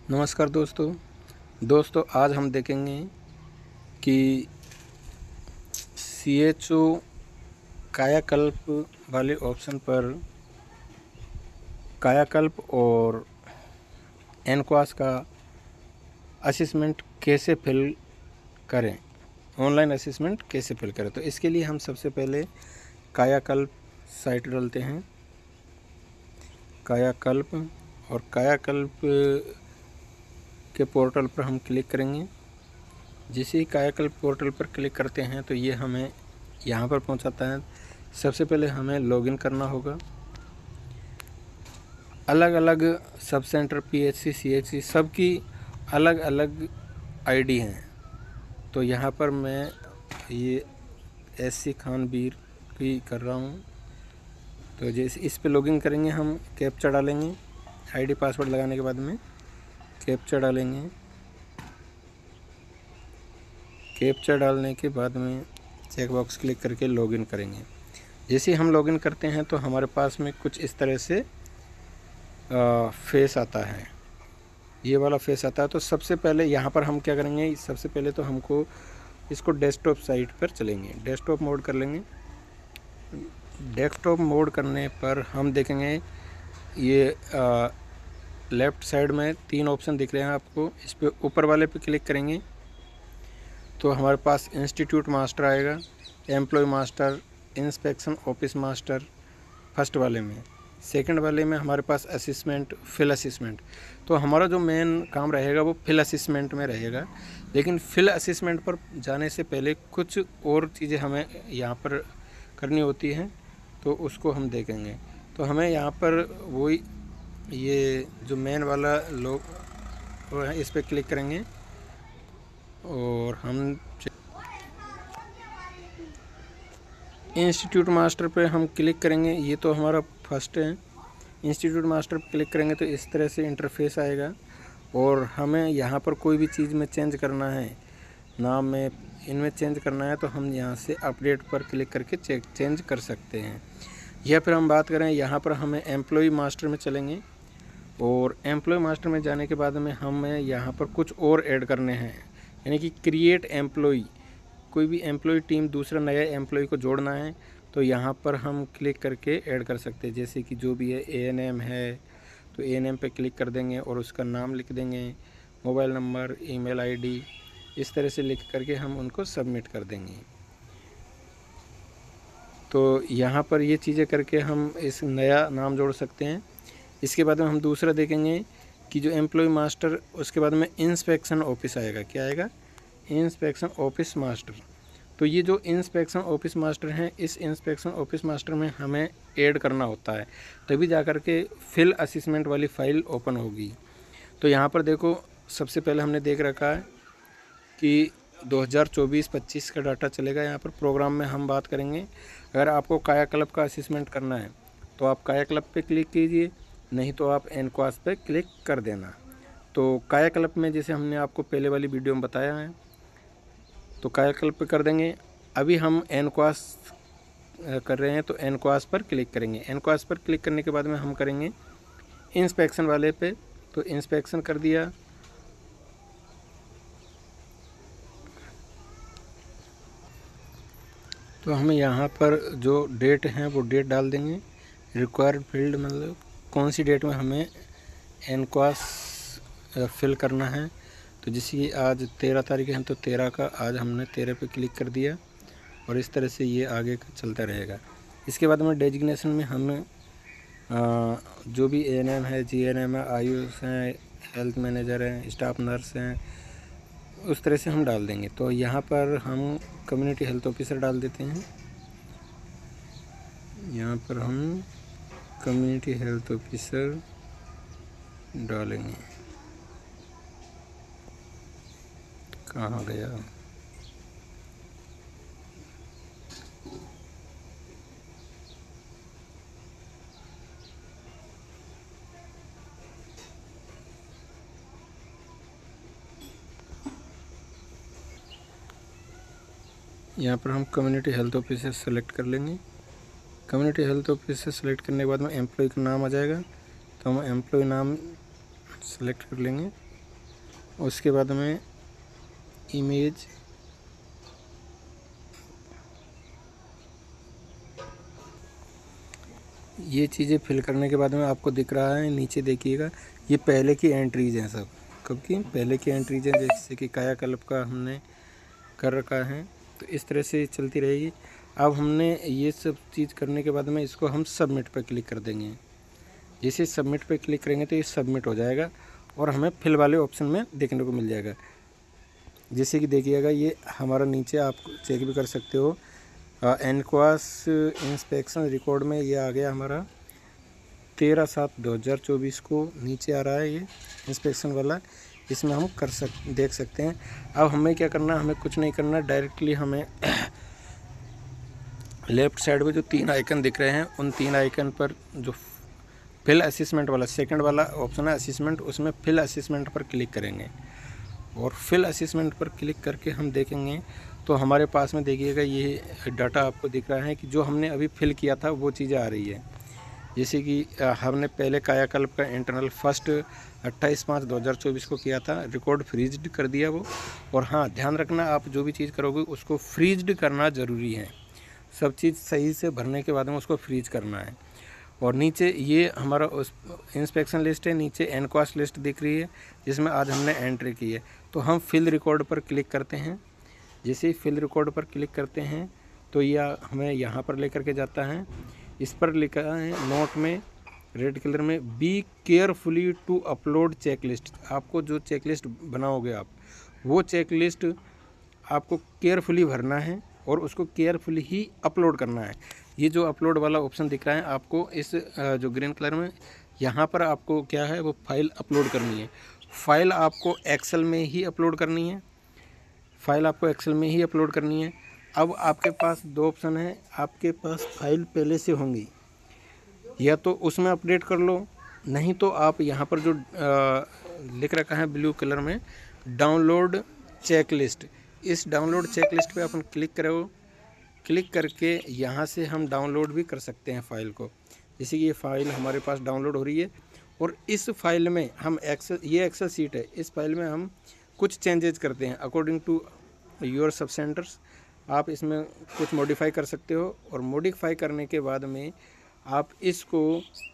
नमस्कार दोस्तों आज हम देखेंगे कि CHO कायाकल्प वाले ऑप्शन पर कायाकल्प और एनक्वास का असेसमेंट कैसे फिल करें, ऑनलाइन असेसमेंट कैसे फिल करें। तो इसके लिए हम सबसे पहले कायाकल्प साइट डालते हैं, कायाकल्प, और कायाकल्प के पोर्टल पर हम क्लिक करेंगे। जैसे ही कायाकल्प पोर्टल पर क्लिक करते हैं तो ये हमें यहाँ पर पहुँचाता है। सबसे पहले हमें लॉगिन करना होगा। अलग अलग सब सेंटर PHC CHC सबकी अलग अलग ID हैं। तो यहाँ पर मैं ये SC खान वीर की कर रहा हूँ। तो जैसे इस पे लॉगिन करेंगे, हम कैप्चा डालेंगे। ID पासवर्ड लगाने के बाद में कैप्चा डालेंगे। कैप्चा डालने के बाद में चेक बॉक्स क्लिक करके लॉगिन करेंगे। जैसे हम लॉगिन करते हैं तो हमारे पास में कुछ इस तरह से फेस आता है, ये वाला फेस आता है। तो सबसे पहले यहाँ पर हम क्या करेंगे, सबसे पहले तो हमको इसको डेस्कटॉप साइट पर चलेंगे, डेस्कटॉप मोड कर लेंगे। डेस्कटॉप मोड करने पर हम देखेंगे ये लेफ़्ट साइड में 3 ऑप्शन दिख रहे हैं आपको। इस पर ऊपर वाले पे क्लिक करेंगे तो हमारे पास इंस्टीट्यूट मास्टर आएगा, employ master, inspection office master first वाले में। सेकंड वाले में हमारे पास असिस्मेंट, फिल असिस्मेंट। तो हमारा जो मेन काम रहेगा वो फिल असिस्मेंट में रहेगा। लेकिन फिल असिस्मेंट पर जाने से पहले कुछ और चीज़ें हमें यहाँ पर करनी होती हैं, तो उसको हम देखेंगे। तो हमें यहाँ पर वही ये जो मेन वाला वो है, इस पर क्लिक करेंगे और हम इंस्टीट्यूट मास्टर पे हम क्लिक करेंगे। ये तो हमारा फर्स्ट है। इंस्टीट्यूट मास्टर पे क्लिक करेंगे तो इस तरह से इंटरफेस आएगा। और हमें यहाँ पर कोई भी चीज़ में चेंज करना है, नाम में इनमें चेंज करना है, तो हम यहाँ से अपडेट पर क्लिक करके चेंज कर सकते हैं। या फिर हम बात करें, यहाँ पर हमें एम्प्लॉय मास्टर में चलेंगे और एम्प्लॉय मास्टर में जाने के बाद में हमें यहाँ पर कुछ और ऐड करने हैं, यानी कि क्रिएट एम्प्लॉय। कोई भी एम्प्लॉय टीम दूसरा नया एम्प्लॉय को जोड़ना है तो यहाँ पर हम क्लिक करके ऐड कर सकते हैं। जैसे कि जो भी है ANM है तो ANM पे क्लिक कर देंगे और उसका नाम लिख देंगे, मोबाइल नंबर, ईमेल ID, इस तरह से लिख करके हम उनको सबमिट कर देंगे। तो यहाँ पर ये चीज़ें करके हम इस नया नाम जोड़ सकते हैं। इसके बाद में हम दूसरा देखेंगे कि जो एम्प्लॉय मास्टर, उसके बाद में इंस्पेक्शन ऑफिस आएगा। क्या आएगा? Inspection office master. तो ये जो इंस्पेक्शन ऑफिस मास्टर हैं, इस इंस्पेक्शन ऑफिस मास्टर में हमें ऐड करना होता है, तभी जा कर के फिल असिस्मेंट वाली फ़ाइल ओपन होगी। तो यहाँ पर देखो, सबसे पहले हमने देख रखा है कि 2024-25 का डाटा चलेगा। यहाँ पर प्रोग्राम में हम बात करेंगे। अगर आपको कायाकल्प का असिस्मेंट करना है तो आप कायाकल्प पे क्लिक कीजिए, नहीं तो आप एनक्वास पे क्लिक कर देना। तो कायाकल्प में जैसे हमने आपको पहले वाली वीडियो में बताया है, तो कायाकल्प पे कर देंगे। अभी हम एनक्वास कर रहे हैं तो एनक्वास पर क्लिक करेंगे। एनक्वास पर क्लिक करने के बाद में हम करेंगे इंस्पेक्शन वाले पे, तो इंस्पेक्शन कर दिया। तो हमें यहाँ पर जो डेट है वो डेट डाल देंगे। रिक्वायर्ड फील्ड मतलब कौन सी डेट में हमें एनक्वास फिल करना है। तो जैसे कि आज 13 तारीख है तो 13 का, आज हमने 13 पे क्लिक कर दिया और इस तरह से ये आगे का चलता रहेगा। इसके बाद में डेजिग्नेशन में हमें जो भी ANM है, GNM है, आयुष हैं, हेल्थ मैनेजर हैं, स्टाफ नर्स हैं, उस तरह से हम डाल देंगे। तो यहाँ पर हम कम्युनिटी हेल्थ ऑफिसर डाल देते हैं। यहाँ पर हम कम्युनिटी हेल्थ ऑफिसर डालेंगे। कहाँ गया? यहाँ पर हम कम्युनिटी हेल्थ ऑफिसर सेलेक्ट कर लेंगे। कम्युनिटी हेल्थ ऑफिसर सेलेक्ट करने के बाद में एम्प्लॉय का नाम आ जाएगा, तो हम एम्प्लॉय नाम सेलेक्ट कर लेंगे। उसके बाद में इमेज, ये चीज़ें फिल करने के बाद में आपको दिख रहा है नीचे देखिएगा, ये पहले की एंट्रीज हैं सब, कब की पहले की एंट्रीज हैं, जैसे कि कायाकल्प का हमने कर रखा है। तो इस तरह से चलती रहेगी। अब हमने ये सब चीज़ करने के बाद में इसको हम सबमिट पर क्लिक कर देंगे। जैसे सबमिट पर क्लिक करेंगे तो ये सबमिट हो जाएगा और हमें फिल वाले ऑप्शन में देखने को मिल जाएगा। जैसे कि देखिएगा, ये हमारा नीचे आप चेक भी कर सकते हो, एनक्वास इंस्पेक्शन रिकॉर्ड में ये आ गया हमारा 13/7/2024 को नीचे आ रहा है ये इंस्पेक्शन वाला। इसमें हम देख सकते हैं। अब हमें क्या करना, हमें कुछ नहीं करना, डायरेक्टली हमें लेफ़्ट साइड में जो 3 आइकन दिख रहे हैं, उन 3 आइकन पर जो फिल असेसमेंट वाला सेकंड वाला ऑप्शन है असेसमेंट, उसमें फिल असेसमेंट पर क्लिक करेंगे और फिल असेसमेंट पर क्लिक करके हम देखेंगे तो हमारे पास में देखिएगा ये डाटा आपको दिख रहा है कि जो हमने अभी फिल किया था वो चीज़ें आ रही है। जैसे कि हमने पहले कायाकल्प का इंटरनल फर्स्ट 28/5/2024 को किया था, रिकॉर्ड फ्रीज्ड कर दिया वो। और हाँ, ध्यान रखना, आप जो भी चीज़ करोगे उसको फ्रीज्ड करना ज़रूरी है। सब चीज़ सही से भरने के बाद में उसको फ्रीज करना है। और नीचे ये हमारा उस इंस्पेक्शन लिस्ट है, नीचे एनक्वास लिस्ट दिख रही है जिसमें आज हमने एंट्री की है। तो हम फिल रिकॉर्ड पर क्लिक करते हैं। जैसे ही फिल रिकॉर्ड पर क्लिक करते हैं तो यह हमें यहाँ पर लेकर के जाता है। इस पर लिखा है नोट में रेड कलर में, be carefully to upload checklist. आपको जो चेकलिस्ट बनाओगे आप, वो चेकलिस्ट आपको केयरफुली भरना है और उसको केयरफुली ही अपलोड करना है। ये जो अपलोड वाला ऑप्शन दिख रहा है आपको, इस जो ग्रीन कलर में, यहाँ पर आपको क्या है, वो फाइल अपलोड करनी है। फाइल आपको एक्सेल में ही अपलोड करनी है, फाइल आपको एक्सेल में ही अपलोड करनी है। अब आपके पास 2 ऑप्शन है, आपके पास फाइल पहले से होंगी, या तो उसमें अपडेट कर लो, नहीं तो आप यहाँ पर जो लिख रखा है ब्लू कलर में डाउनलोड चेकलिस्ट, इस डाउनलोड चेकलिस्ट पे अपन क्लिक करो। क्लिक करके यहाँ से हम डाउनलोड भी कर सकते हैं फाइल को। जैसे कि ये फाइल हमारे पास डाउनलोड हो रही है और इस फाइल में हम ये एक्सेल सीट है, इस फाइल में हम कुछ चेंजेज करते हैं अकॉर्डिंग टू योर सब सेंटर्स। आप इसमें कुछ मॉडिफाई कर सकते हो और मॉडिफाई करने के बाद में आप इसको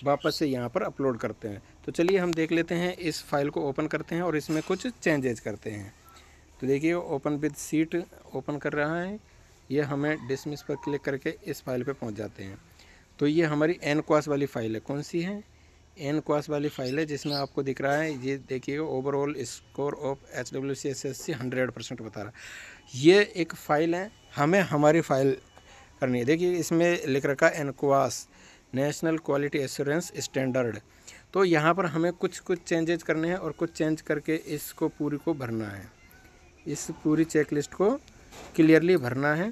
वापस से यहाँ पर अपलोड करते हैं। तो चलिए हम देख लेते हैं, इस फाइल को ओपन करते हैं और इसमें कुछ चेंजेज करते हैं। तो देखिए ओपन विद सीट ओपन कर रहा है, ये हमें डिसमिस पर क्लिक करके इस फाइल पे पहुंच जाते हैं। तो ये हमारी एनक्वास वाली फ़ाइल है। कौन सी है? एनक्वास वाली फ़ाइल है, जिसमें आपको दिख रहा है, ये देखिएगा overall score of HWC SSC 100% बता रहा है। ये एक फ़ाइल है, हमें हमारी फ़ाइल करनी है। देखिए इसमें लिख रखा है NQAS national quality assurance standard. तो यहाँ पर हमें कुछ चेंजेज करने हैं और कुछ चेंज करके इसको पूरी को भरना है। इस पूरी चेकलिस्ट को क्लियरली भरना है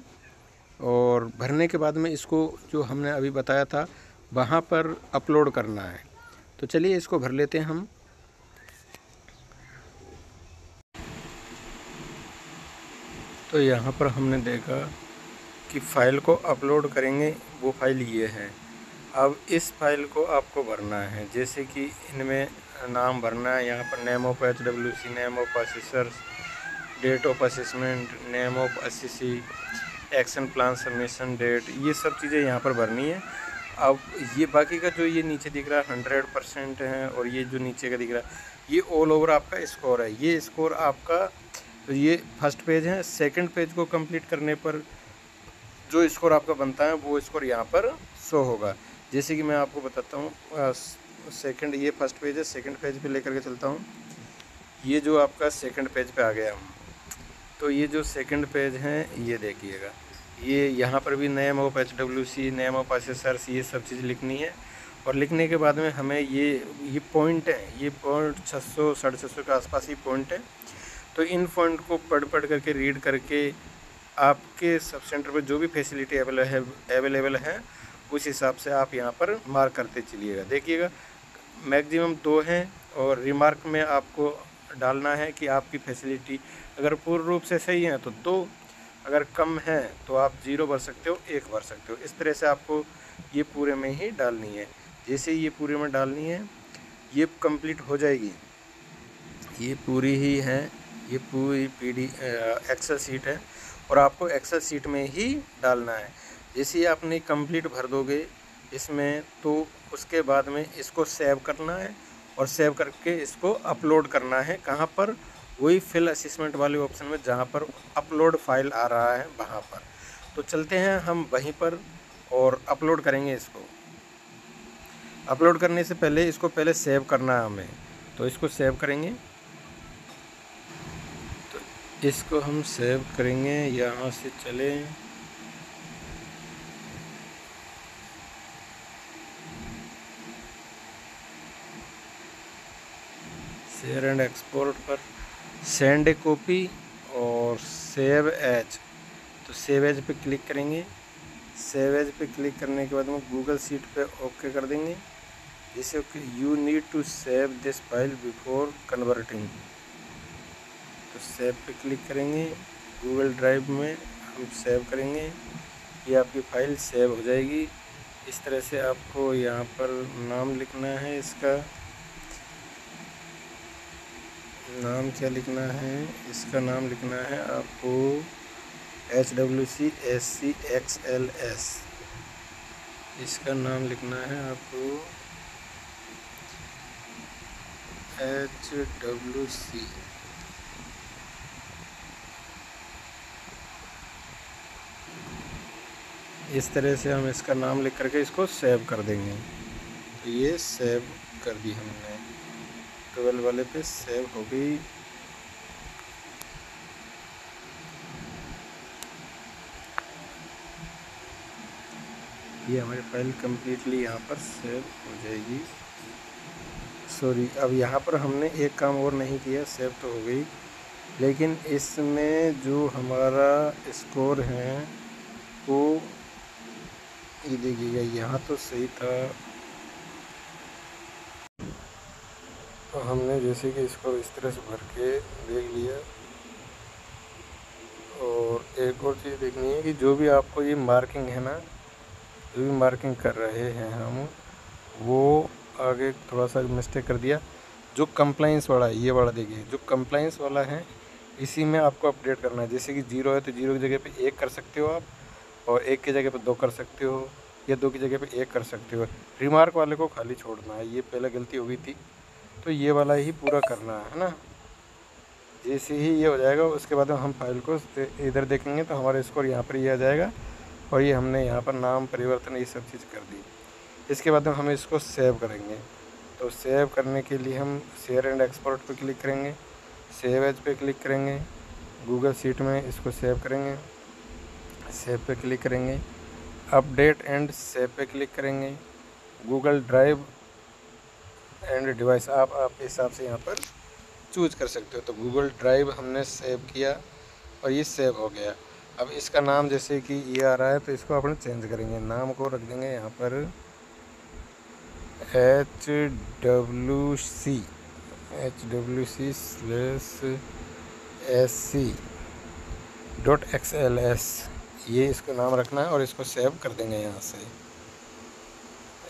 और भरने के बाद में इसको जो हमने अभी बताया था वहाँ पर अपलोड करना है। तो चलिए इसको भर लेते हैं हम। तो यहाँ पर हमने देखा कि फ़ाइल को अपलोड करेंगे, वो फाइल ये है। अब इस फाइल को आपको भरना है, जैसे कि इनमें नाम भरना है। यहाँ पर name of HWC, name of assessors, date of assessment, name of assessee, action plan submission date, ये सब चीज़ें यहाँ पर भरनी है। अब ये बाकी का जो ये नीचे दिख रहा है 100% है, और ये जो नीचे का दिख रहा है ये ऑल ओवर आपका स्कोर है। ये स्कोर आपका, तो ये फर्स्ट पेज है। सेकंड पेज को कंप्लीट करने पर जो स्कोर आपका बनता है वो स्कोर यहाँ पर शो होगा। जैसे कि मैं आपको बताता हूँ, सेकंड, ये फर्स्ट पेज है, सेकंड पेज पे लेकर के चलता हूँ। ये जो आपका सेकंड पेज पे आ गया हम, तो ये जो सेकंड पेज है ये देखिएगा, ये यहाँ पर भी name of HWC, name of assessors, ये सब चीज़ लिखनी है। और लिखने के बाद में हमें ये पॉइंट है, ये पॉइंट 600 650 के आसपास ही पॉइंट है। तो इन पॉइंट को पढ़ करके रीड करके आपके सब सेंटर पर जो भी फैसिलिटी अवेलेबल है उस हिसाब से आप यहाँ पर मार्क करते चलिएगा। देखिएगा मैक्सिमम 2 हैं और रिमार्क में आपको डालना है कि आपकी फैसिलिटी अगर पूर्ण रूप से सही है तो 2, अगर कम है तो आप 0 भर सकते हो, 1 भर सकते हो। इस तरह से आपको ये पूरे में ही डालनी है। जैसे ये पूरे में डालनी है, ये कंप्लीट हो जाएगी। ये पूरी ही है, ये पूरी एक्सेल शीट है और आपको एक्सेल शीट में ही डालना है। जैसे ही आपने कंप्लीट भर दोगे इसमें, तो उसके बाद में इसको सेव करना है और सेव करके इसको अपलोड करना है। कहाँ पर? वही फिल असेसमेंट वाले ऑप्शन में जहाँ पर अपलोड फाइल आ रहा है वहाँ पर। तो चलते हैं हम वहीं पर और अपलोड करेंगे इसको। अपलोड करने से पहले इसको पहले सेव करना है हमें, तो इसको सेव करेंगे। तो इसको हम सेव करेंगे, यहाँ से चलें, शेयर एंड एक्सपोर्ट पर सेंड ए कॉपी और सेव एज, तो सेव एज पे क्लिक करेंगे। सेव एज पे क्लिक करने के बाद हम गूगल शीट पे ओके कर देंगे। जैसे you need to save this file before converting, तो सेव पे क्लिक करेंगे। गूगल ड्राइव में हम सेव करेंगे, ये आपकी फ़ाइल सेव हो जाएगी। इस तरह से आपको यहाँ पर नाम लिखना है, इसका नाम क्या लिखना है? इसका नाम लिखना है आपको HWCSCXLS, इसका नाम लिखना है आपको HWC। इस तरह से हम इसका नाम लिख करके इसको सेव कर देंगे। तो ये सेव कर दी हमने, 12 वाले पे सेव हो गई। ये हमारी फाइल कम्प्लीटली यहाँ पर सेव हो जाएगी। सॉरी, अब यहाँ पर हमने एक काम और नहीं किया, सेव तो हो गई, लेकिन इसमें जो हमारा स्कोर है वो ये देखिएगा, यहाँ तो सही था। तो हमने जैसे कि इसको इस तरह से भर के देख लिया। और एक और चीज़ देखनी है कि जो भी आपको ये मार्किंग है ना, जो भी मार्किंग कर रहे हैं हम, वो आगे थोड़ा सा मिस्टेक कर दिया। जो कंप्लाइंस वाला है, ये वाला देखिए, जो कंप्लाइंस वाला है इसी में आपको अपडेट करना है। जैसे कि 0 है तो 0 की जगह पे 1 कर सकते हो आप, और 1 की जगह पे 2 कर सकते हो, या 2 की जगह पे 1 कर सकते हो। रिमार्क वाले को खाली छोड़ना है, ये पहले गलती हो गई थी, तो ये वाला ही पूरा करना है ना। जैसे ही ये हो जाएगा उसके बाद हम फाइल को इधर देखेंगे तो हमारा स्कोर यहाँ पर ये आ जाएगा, और ये हमने यहाँ पर नाम परिवर्तन ये सब चीज़ कर दी। इसके बाद हम इसको सेव करेंगे। तो सेव करने के लिए हम शेयर एंड एक्सपोर्ट पे क्लिक करेंगे, सेव एज पे क्लिक करेंगे, गूगल शीट में इसको सेव करेंगे, सेव पे क्लिक करेंगे, अपडेट एंड सेव पे क्लिक करेंगे, गूगल ड्राइव एंड डिवाइस आप आपके हिसाब से यहाँ पर चूज कर सकते हो। तो गूगल ड्राइव हमने सेव किया और ये सेव हो गया। अब इसका नाम जैसे कि ये आ रहा है तो इसको अपन चेंज करेंगे, नाम को रख देंगे यहाँ पर HWC/SC.XLS, ये इसको नाम रखना है और इसको सेव कर देंगे यहाँ से।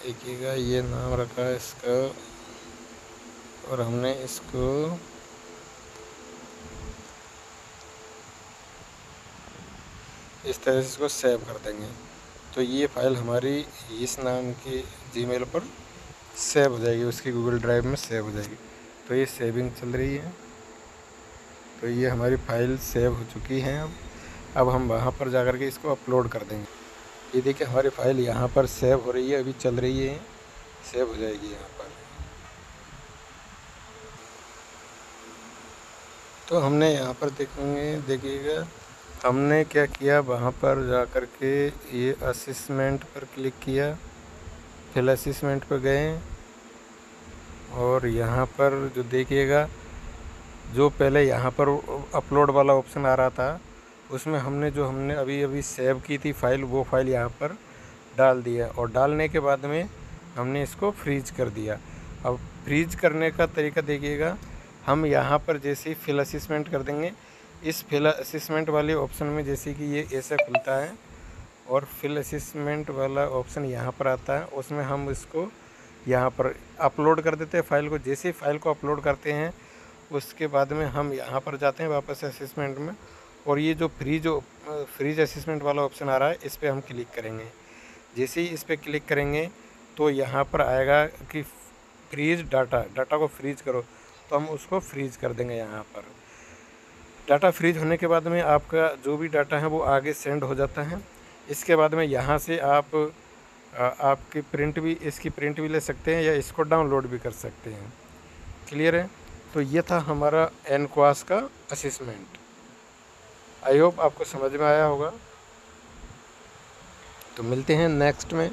देखिएगा ये नाम रखा है इसका, और हमने इसको इस तरह से इसको सेव कर देंगे। तो ये फाइल हमारी इस नाम की जीमेल पर सेव हो जाएगी, उसकी गूगल ड्राइव में सेव हो जाएगी। तो ये सेविंग चल रही है। तो ये हमारी फ़ाइल सेव हो चुकी है। अब हम वहाँ पर जा कर के इसको अपलोड कर देंगे। ये देखिए हमारी फ़ाइल यहाँ पर सेव हो रही है, अभी चल रही है, सेव हो जाएगी यहाँ पर। तो हमने यहाँ पर देखेंगे, देखिएगा हमने क्या किया, वहाँ पर जा कर के ये असेसमेंट पर क्लिक किया, फिल असेसमेंट पर गए, और यहाँ पर जो देखिएगा जो पहले यहाँ पर अपलोड वाला ऑप्शन आ रहा था उसमें हमने अभी सेव की थी फाइल, वो फाइल यहाँ पर डाल दिया, और डालने के बाद में हमने इसको फ्रीज कर दिया। अब फ्रीज करने का तरीका देखिएगा, हम यहाँ पर जैसे ही फिल असेसमेंट कर देंगे, इस फिल असेसमेंट वाले ऑप्शन में जैसे कि ये ऐसे खुलता है और फिल असेसमेंट वाला ऑप्शन यहाँ पर आता है, उसमें हम इसको यहाँ पर अपलोड कर देते हैं फाइल को। जैसे ही फाइल को अपलोड करते हैं उसके बाद में हम यहाँ पर जाते हैं वापस असेसमेंट में, और ये जो फ्रीज असेसमेंट वाला ऑप्शन आ रहा है इस पर हम क्लिक करेंगे। जैसे ही इस पर क्लिक करेंगे तो यहाँ पर आएगा कि फ्रीज डाटा को फ्रीज करो, तो हम उसको फ्रीज कर देंगे। यहाँ पर डाटा फ्रीज होने के बाद में आपका जो भी डाटा है वो आगे सेंड हो जाता है। इसके बाद में यहाँ से आप आपकी इसकी प्रिंट भी ले सकते हैं या इसको डाउनलोड भी कर सकते हैं। क्लियर है? तो ये था हमारा एनक्वास का असेसमेंट। आई होप आपको समझ में आया होगा। तो मिलते हैं नेक्स्ट में।